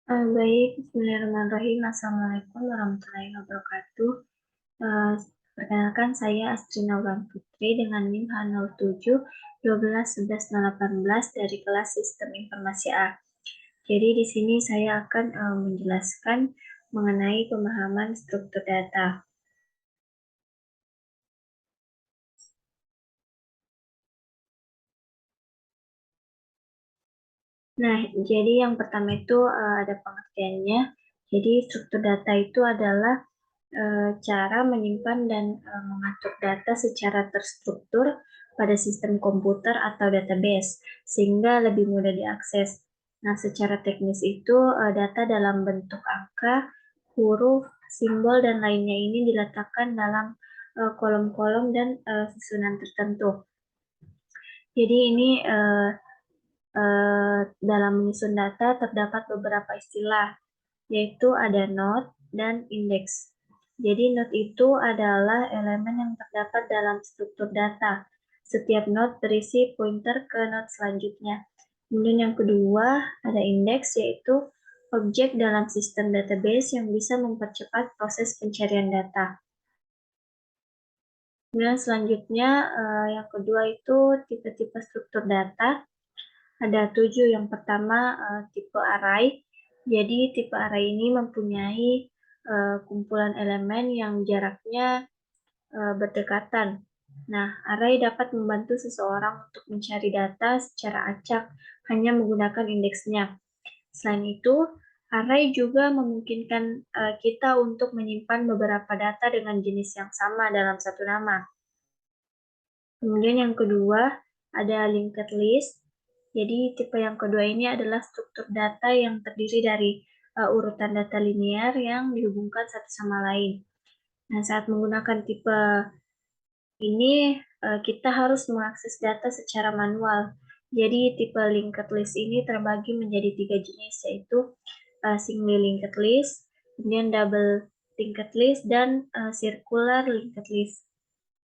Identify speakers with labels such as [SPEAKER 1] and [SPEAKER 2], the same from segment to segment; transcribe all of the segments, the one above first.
[SPEAKER 1] Baik, bismillahirrahmanirrahim. Assalamualaikum warahmatullahi wabarakatuh. Eh, Perkenalkan, saya Astri Naulan Putri dengan NIM H07 12 11 18 dari kelas Sistem Informasi A. Jadi di sini saya akan menjelaskan mengenai pemahaman struktur data. Nah, jadi yang pertama itu ada pengertiannya. Jadi struktur data itu adalah cara menyimpan dan mengatur data secara terstruktur pada sistem komputer atau database, sehingga lebih mudah diakses. Nah, secara teknis itu data dalam bentuk angka, huruf, simbol, dan lainnya ini diletakkan dalam kolom-kolom dan susunan tertentu. Jadi ini dalam menyusun data terdapat beberapa istilah, yaitu ada node dan indeks. Jadi node itu adalah elemen yang terdapat dalam struktur data. Setiap node berisi pointer ke node selanjutnya. Kemudian yang kedua ada indeks, yaitu objek dalam sistem database yang bisa mempercepat proses pencarian data. Kemudian selanjutnya yang kedua itu tipe-tipe struktur data. Ada 7. Yang pertama tipe array. Jadi tipe array ini mempunyai kumpulan elemen yang jaraknya berdekatan. Nah, array dapat membantu seseorang untuk mencari data secara acak hanya menggunakan indeksnya. Selain itu, array juga memungkinkan kita untuk menyimpan beberapa data dengan jenis yang sama dalam satu nama. Kemudian yang kedua, ada linked list. Jadi tipe yang kedua ini adalah struktur data yang terdiri dari urutan data linear yang dihubungkan satu sama lain. Nah, saat menggunakan tipe ini, kita harus mengakses data secara manual. Jadi tipe linked list ini terbagi menjadi 3 jenis, yaitu single linked list, kemudian double linked list, dan circular linked list.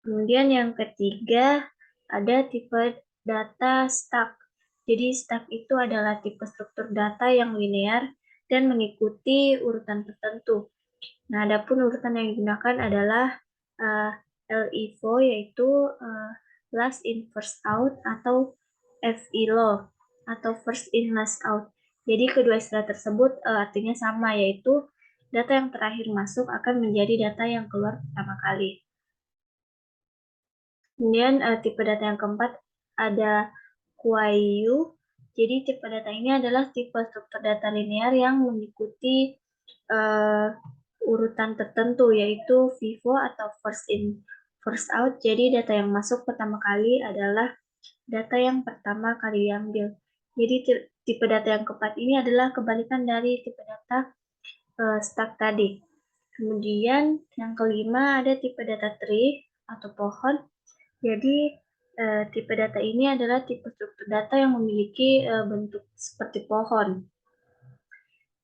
[SPEAKER 1] Kemudian yang ketiga, ada tipe data stack. Jadi stack itu adalah tipe struktur data yang linear dan mengikuti urutan tertentu. Nah, adapun urutan yang digunakan adalah uh, LIFO, yaitu last in first out, atau FILO, atau first in last out. Jadi kedua istilah tersebut artinya sama, yaitu data yang terakhir masuk akan menjadi data yang keluar pertama kali. Kemudian tipe data yang keempat ada Kuayu. Jadi tipe data ini adalah tipe struktur data linear yang mengikuti uh, urutan tertentu, yaitu FIFO atau first in first out. Jadi data yang masuk pertama kali adalah data yang pertama kali diambil. Jadi tipe data yang keempat ini adalah kebalikan dari tipe data stack tadi. Kemudian yang kelima ada tipe data tree atau pohon. Jadi tipe data ini adalah tipe struktur data yang memiliki bentuk seperti pohon.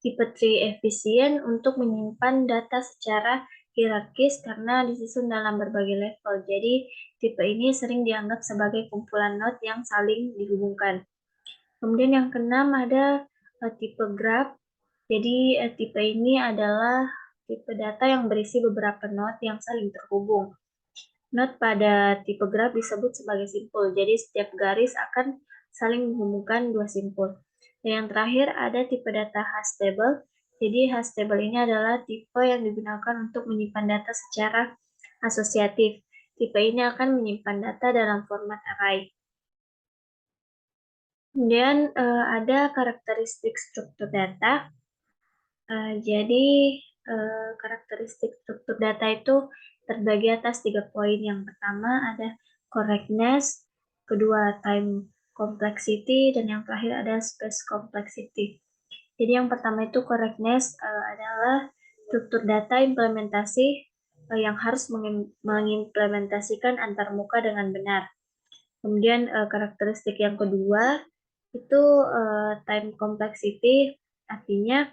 [SPEAKER 1] Tipe tree efisien untuk menyimpan data secara hierarkis karena disusun dalam berbagai level. Jadi tipe ini sering dianggap sebagai kumpulan node yang saling dihubungkan. Kemudian yang keenam ada tipe graph. Jadi tipe ini adalah tipe data yang berisi beberapa node yang saling terhubung. Node pada tipe graf disebut sebagai simpul. Jadi setiap garis akan saling menghubungkan dua simpul. Dan yang terakhir ada tipe data hash table. Jadi hash table ini adalah tipe yang digunakan untuk menyimpan data secara asosiatif. Tipe ini akan menyimpan data dalam format array. Kemudian ada karakteristik struktur data. Jadi karakteristik struktur data itu terbagi atas 3 poin. Yang pertama ada correctness, kedua time complexity, dan yang terakhir ada space complexity. Jadi yang pertama itu correctness adalah struktur data implementasi yang harus mengimplementasikan antarmuka dengan benar. Kemudian karakteristik yang kedua itu time complexity, artinya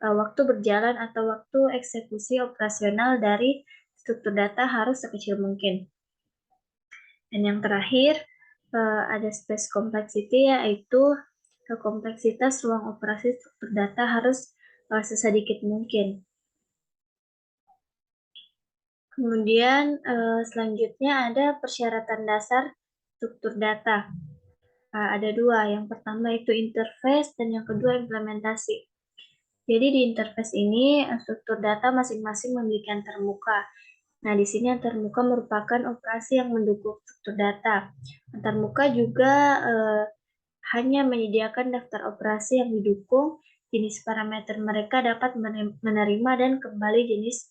[SPEAKER 1] waktu berjalan atau waktu eksekusi operasional dari struktur data harus sekecil mungkin. Dan yang terakhir ada space complexity, yaitu kompleksitas ruang operasi struktur data harus sesedikit mungkin. Kemudian selanjutnya ada persyaratan dasar struktur data. Ada dua, yang pertama itu interface dan yang kedua implementasi. Jadi di interface ini struktur data masing-masing memiliki antarmuka. Nah, di sini antarmuka merupakan operasi yang mendukung struktur data. Antarmuka juga hanya menyediakan daftar operasi yang didukung, jenis parameter mereka dapat menerima dan kembali jenis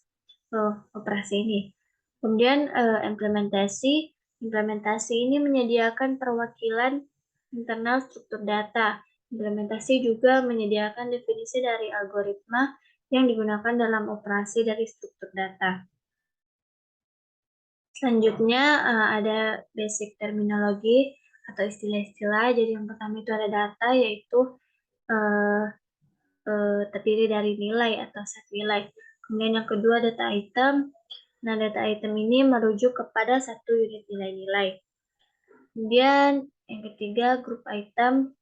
[SPEAKER 1] operasi ini. Kemudian implementasi ini menyediakan perwakilan internal struktur data. Implementasi juga menyediakan definisi dari algoritma yang digunakan dalam operasi dari struktur data. Selanjutnya ada basic terminologi atau istilah-istilah. Jadi yang pertama itu ada data, yaitu terdiri dari nilai atau set nilai. Kemudian yang kedua data item. Nah, data item ini merujuk kepada satu unit nilai-nilai. Kemudian yang ketiga grup item.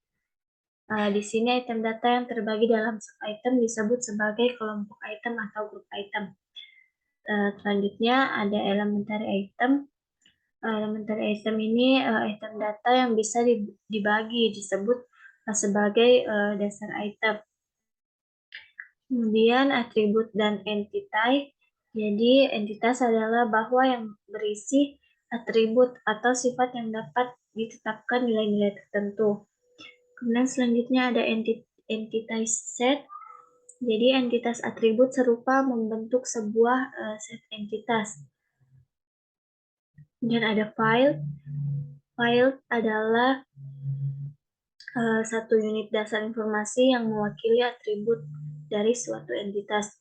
[SPEAKER 1] Di sini item data yang terbagi dalam sub-item disebut sebagai kelompok item atau grup item. Selanjutnya ada elementary item. Elementary item ini item data yang bisa dibagi, disebut sebagai dasar item. Kemudian atribut dan entity. Jadi entitas adalah bahwa yang berisi atribut atau sifat yang dapat ditetapkan nilai-nilai tertentu. Kemudian selanjutnya ada entity set. Jadi entitas atribut serupa membentuk sebuah set entitas. Kemudian ada file. File adalah satu unit dasar informasi yang mewakili atribut dari suatu entitas.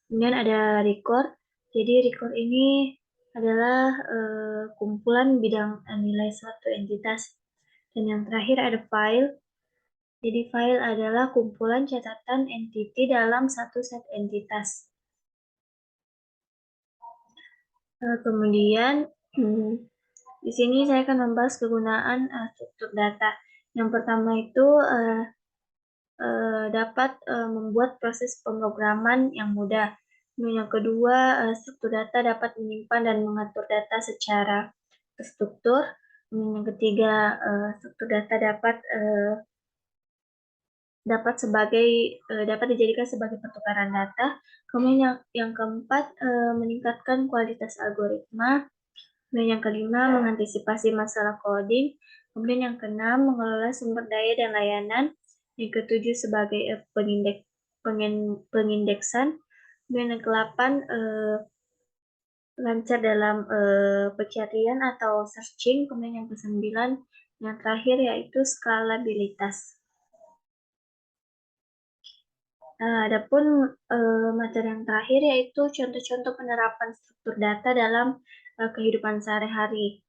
[SPEAKER 1] Kemudian ada record. Jadi record ini adalah kumpulan bidang nilai suatu entitas. Dan yang terakhir ada file. Jadi file adalah kumpulan catatan entity dalam satu set entitas. Kemudian di sini saya akan membahas kegunaan struktur data. Yang pertama itu dapat membuat proses pemrograman yang mudah. Yang kedua, struktur data dapat menyimpan dan mengatur data secara terstruktur. Yang ketiga, struktur data dapat dijadikan sebagai pertukaran data. Kemudian yang keempat, meningkatkan kualitas algoritma. Kemudian yang kelima, mengantisipasi masalah coding. Kemudian yang keenam, mengelola sumber daya dan layanan. Yang ketujuh, sebagai pengindeksan. Kemudian yang kedelapan, lancar dalam pencarian atau searching. Kemudian yang kesembilan, yang terakhir yaitu skalabilitas. Adapun materi yang terakhir yaitu contoh-contoh penerapan struktur data dalam kehidupan sehari-hari.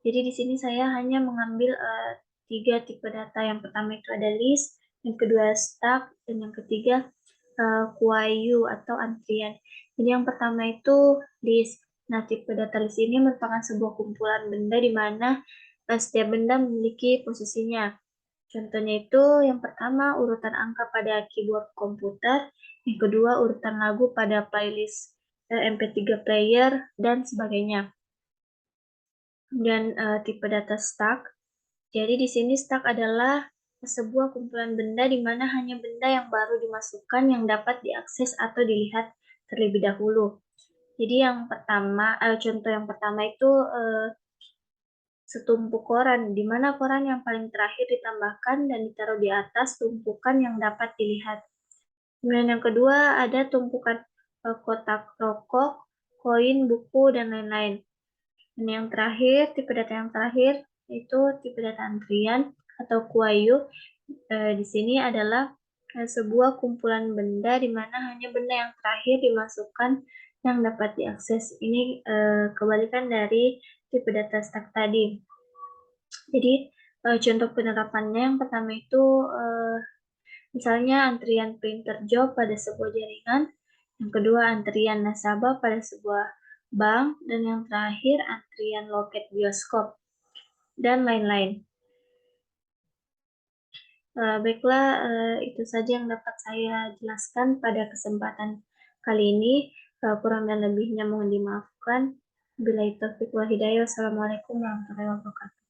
[SPEAKER 1] Jadi di sini saya hanya mengambil 3 tipe data. Yang pertama itu ada list, yang kedua stack, dan yang ketiga queue atau antrian. Jadi yang pertama itu list. Nah, tipe data list ini merupakan sebuah kumpulan benda di mana setiap benda memiliki posisinya. Contohnya itu yang pertama urutan angka pada keyboard komputer, yang kedua urutan lagu pada playlist MP3 player, dan sebagainya. Dan tipe data stack. Jadi di sini stack adalah sebuah kumpulan benda di mana hanya benda yang baru dimasukkan yang dapat diakses atau dilihat terlebih dahulu. Jadi yang pertama, contoh yang pertama itu setumpuk koran, di mana koran yang paling terakhir ditambahkan dan ditaruh di atas tumpukan yang dapat dilihat. Kemudian yang kedua ada tumpukan kotak rokok, koin, buku, dan lain-lain. Dan yang terakhir, tipe data yang terakhir itu tipe data antrian atau queue. Di sini adalah sebuah kumpulan benda di mana hanya benda yang terakhir dimasukkan yang dapat diakses. Ini kebalikan dari tipe data stack tadi. Jadi contoh penerapannya yang pertama itu misalnya antrian printer job pada sebuah jaringan, yang kedua antrian nasabah pada sebuah bank, dan yang terakhir antrian loket bioskop, dan lain-lain. Baiklah, itu saja yang dapat saya jelaskan pada kesempatan kali ini. Kurang dan lebihnya mohon dimaafkan. Billahi taufiq wal hidayah. Wassalamualaikum warahmatullahi wabarakatuh.